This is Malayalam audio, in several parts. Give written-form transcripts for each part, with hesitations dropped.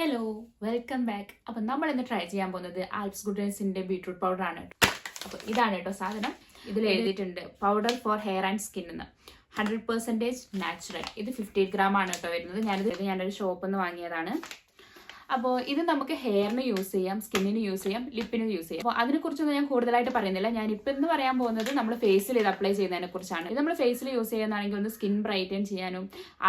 Hello, welcome back. അപ്പം നമ്മൾ ഇന്ന് ട്രൈ ചെയ്യാൻ പോകുന്നത് ആൽപ്സ് ഗുഡ്നസിന്റെ ബീട്രൂട്ട് പൗഡർ ആണ് കേട്ടോ. അപ്പോൾ ഇതാണ് കേട്ടോ സാധനം. ഇതിൽ എഴുതിയിട്ടുണ്ട് powder for hair and skin എന്ന്. 100% നാച്ചുറൽ. ഇത് 50 ഗ്രാം ആണ് കേട്ടോ വരുന്നത്. ഞാനൊരു ഷോപ്പിൽ നിന്ന് വാങ്ങിയതാണ്. അപ്പോൾ ഇത് നമുക്ക് ഹെയറിന് യൂസ് ചെയ്യാം, സ്കിന്നിന് യൂസ് ചെയ്യാം, ലിപ്പിന് യൂസ് ചെയ്യാം. അപ്പോൾ അതിനെക്കുറിച്ചൊന്നും ഞാൻ കൂടുതലായിട്ട് പറയുന്നില്ല. ഞാനിപ്പോൾ ഇന്ന് പറയാൻ പോകുന്നത് നമ്മൾ ഫേസിൽ ഇത് അപ്ലൈ ചെയ്യുന്നതിനെ കുറിച്ചാണ്. ഇത് നമ്മൾ ഫേസിൽ യൂസ് ചെയ്യുന്നതാണെങ്കിൽ ഒന്ന് സ്കിൻ ബ്രൈറ്റൻ ചെയ്യാനും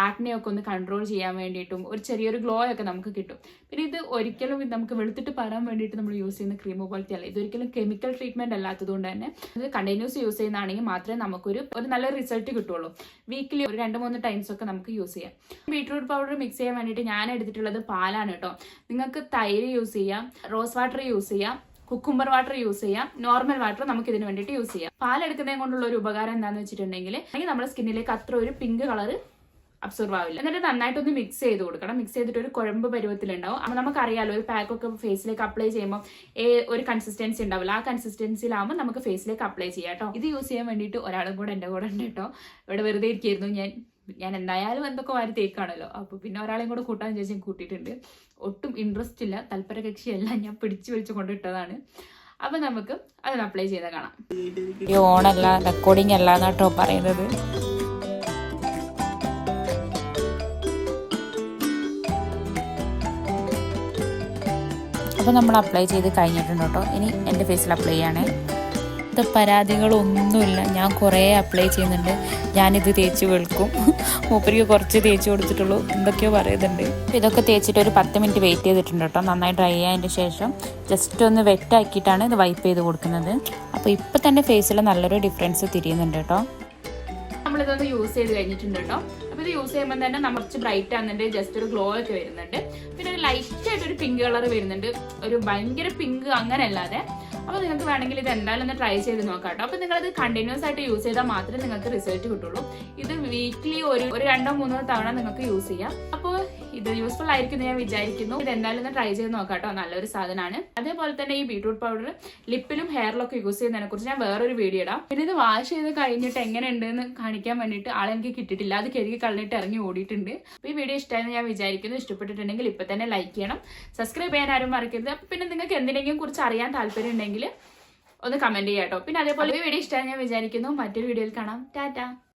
ആക്നെയൊക്കെ ഒന്ന് കൺട്രോൾ ചെയ്യാൻ വേണ്ടിയിട്ടും ഒരു ചെറിയൊരു ഗ്ലോ ഒക്കെ നമുക്ക് കിട്ടും. പിന്നെ ഇത് ഒരിക്കലും നമുക്ക് വെളുത്തിട്ട് പറയാൻ വേണ്ടിയിട്ട് നമ്മൾ യൂസ് ചെയ്യുന്ന ക്രീം പോലത്തെ അല്ല. ഇതൊരിക്കലും കെമിക്കൽ ട്രീറ്റ്മെന്റ് അല്ലാത്തതുകൊണ്ട് തന്നെ ഇത് കണ്ടിന്യൂസ് യൂസ് ചെയ്യുന്നതാണെങ്കിൽ മാത്രമേ നമുക്കൊരു നല്ല റിസൾട്ട് കിട്ടുള്ളൂ. വീക്കിലി ഒരു 2-3 ടൈംസ് ഒക്കെ നമുക്ക് യൂസ് ചെയ്യാം. ബീട്രൂട്ട് പൗഡർ മിക്സ് ചെയ്യാൻ വേണ്ടിയിട്ട് ഞാൻ എടുത്തിട്ടുള്ളത് പാലാണ് കേട്ടോ. നിങ്ങൾക്ക് തൈര് യൂസ് ചെയ്യാം, റോസ് വാട്ടർ യൂസ് ചെയ്യാം, കുക്കുംബർ വാട്ടർ യൂസ് ചെയ്യാം, നോർമൽ വാട്ടർ നമുക്ക് ഇതിന് വേണ്ടിയിട്ട് യൂസ് ചെയ്യാം. പാലെടുക്കുന്നതിനെ കൊണ്ടുള്ള ഒരു ഉപകാരം എന്താണെന്ന് വെച്ചിട്ടുണ്ടെങ്കിൽ നമ്മുടെ സ്കിന്നിലേക്ക് അത്ര ഒരു പിങ്ക് കളർ അബ്സോർവ് ആവില്ല. എന്നിട്ട് നന്നായിട്ടൊന്ന് മിക്സ് ചെയ്ത് കൊടുക്കണം. മിക്സ് ചെയ്തിട്ട് ഒരു കുഴമ്പ് പരുവത്തിലുണ്ടാവും. അപ്പോൾ നമുക്കറിയാലോ ഒരു പാക്കൊക്കെ ഫേസിലേക്ക് അപ്ലൈ ചെയ്യുമ്പോൾ ഒരു കൺസിസ്റ്റൻസി ഉണ്ടാവില്ല. ആ കൺസിസ്റ്റൻസിയിലാവുമ്പോൾ നമുക്ക് ഫേസിലേക്ക് അപ്ലൈ ചെയ്യാം കേട്ടോ. ഇത് യൂസ് ചെയ്യാൻ വേണ്ടിയിട്ട് ഒരാളും കൂടെ എൻ്റെ കൂടെ ഉണ്ട് കേട്ടോ. ഇവിടെ വെറുതെ ഇരിക്കുന്നു. ഞാൻ എന്തായാലും എന്തൊക്കെ വാരി തേക്കാണല്ലോ. അപ്പോൾ പിന്നെ ഒരാളെയും കൂടെ കൂട്ടാൻ ചോദിച്ചാൽ കൂട്ടിയിട്ടുണ്ട്. ഒട്ടും ഇൻട്രസ്റ്റ് ഇല്ല, തൽപര കക്ഷിയല്ല, ഞാൻ പിടിച്ചു വലിച്ചു കൊണ്ടിട്ടതാണ്. അപ്പം നമുക്ക് അതൊന്ന് അപ്ലൈ ചെയ്ത് കാണാം. ഈ ഓണല്ല റെക്കോർഡിംഗ് അല്ല എന്നാട്ടോ പറയുന്നത്. അപ്പോൾ നമ്മൾ അപ്ലൈ ചെയ്ത് കഴിഞ്ഞിട്ടുണ്ട് കേട്ടോ. ഇനി എൻ്റെ ഫേസിൽ അപ്ലൈ ചെയ്യണേ. ഇത് പരാതികളൊന്നുമില്ല. ഞാൻ കുറേ അപ്ലൈ ചെയ്യുന്നുണ്ട്. ഞാനിത് തേച്ച് വെളുക്കും. മൂപ്പരിക്ക് കുറച്ച് തേച്ച് കൊടുത്തിട്ടുള്ളൂ, എന്തൊക്കെയോ പറയുന്നുണ്ട്. ഇതൊക്കെ തേച്ചിട്ട് ഒരു 10 മിനിറ്റ് വെയിറ്റ് ചെയ്തിട്ടുണ്ട് കേട്ടോ. നന്നായി ഡ്രൈ ആയതിൻ്റെ ശേഷം ജസ്റ്റ് ഒന്ന് വെറ്റാക്കിയിട്ടാണ് ഇത് വൈപ്പ് ചെയ്ത് കൊടുക്കുന്നത്. അപ്പോൾ ഇപ്പം തന്നെ ഫേസിൽ നല്ലൊരു ഡിഫറൻസ് തിരിയുന്നുണ്ട് കേട്ടോ. നമ്മളിതൊന്ന് യൂസ് ചെയ്ത് കഴിഞ്ഞിട്ടുണ്ട് കേട്ടോ. അപ്പോൾ ഇത് യൂസ് ചെയ്യുമ്പോൾ തന്നെ കുറച്ച് ബ്രൈറ്റ് ആകുന്നുണ്ട്, ജസ്റ്റ് ഒരു ഗ്ലോ ഒക്കെ വരുന്നുണ്ട്. പിന്നെ ഒരു ലൈറ്റ് ആയിട്ടൊരു പിങ്ക് കളർ വരുന്നുണ്ട്, ഒരു ഭയങ്കര പിങ്ക് അങ്ങനെ അല്ലാതെ. അപ്പോൾ നിങ്ങൾക്ക് വേണമെങ്കിൽ ഇത് എന്തായാലും ഒന്ന് ട്രൈ ചെയ്ത് നോക്കാം കേട്ടോ. അപ്പോൾ നിങ്ങളിത് കണ്ടിന്യൂസ് ആയിട്ട് യൂസ് ചെയ്താൽ മാത്രമേ നിങ്ങൾക്ക് റിസൾട്ട് കിട്ടുള്ളൂ. ഇത് വീക്ക്ലി ഒരു 2-3 തവണ നിങ്ങൾക്ക് യൂസ് ചെയ്യാം. അപ്പോൾ ഇത് യൂസ്ഫുൾ ആയിരിക്കും ഞാൻ വിചാരിക്കുന്നു. ഇത് എന്തായാലും ഒന്ന് ട്രൈ ചെയ്ത് നോക്കാം കേട്ടോ. നല്ലൊരു സാധനമാണ്. അതേപോലെ തന്നെ ഈ ബീട്രൂട്ട് പൗഡർ ലിപ്പിലും ഹെയറിലൊക്കെ യൂസ് ചെയ്യുന്നതിനെ കുറിച്ച് ഞാൻ വേറൊരു വീഡിയോ ഇടാം. പിന്നെ ഇത് വാഷ് ചെയ്ത് കഴിഞ്ഞിട്ട് എങ്ങനെയുണ്ട് എന്ന് കാണിക്കാൻ വേണ്ടിയിട്ട് ആളെനിക്ക് കിട്ടിയിട്ടില്ല. അത് കഴുകി കളഞ്ഞിട്ട് ഇറങ്ങി ഓടിയിട്ടുണ്ട്. അപ്പോൾ ഈ വീഡിയോ ഇഷ്ടമായെന്ന് ഞാൻ വിചാരിക്കുന്നു. ഇഷ്ടപ്പെട്ടിട്ടുണ്ടെങ്കിൽ ഇപ്പം തന്നെ ലൈക്ക് ചെയ്യണം, സബ്സ്ക്രൈബ് ചെയ്യാൻ ആരും മറക്കരുത്. അപ്പോൾ പിന്നെ നിങ്ങൾക്ക് എന്തിനെങ്കിലും കുറിച്ച് അറിയാൻ താല്പര്യം ഉണ്ടെങ്കിൽ ഒന്ന് കമന്റ് ചെയ്യാം കേട്ടോ. പിന്നെ അതേപോലെ ഈ വീഡിയോ ഇഷ്ടമായി ഞാൻ വിചാരിക്കുന്നു. മറ്റൊരു വീഡിയോയിൽ കാണാം. ടാറ്റാ.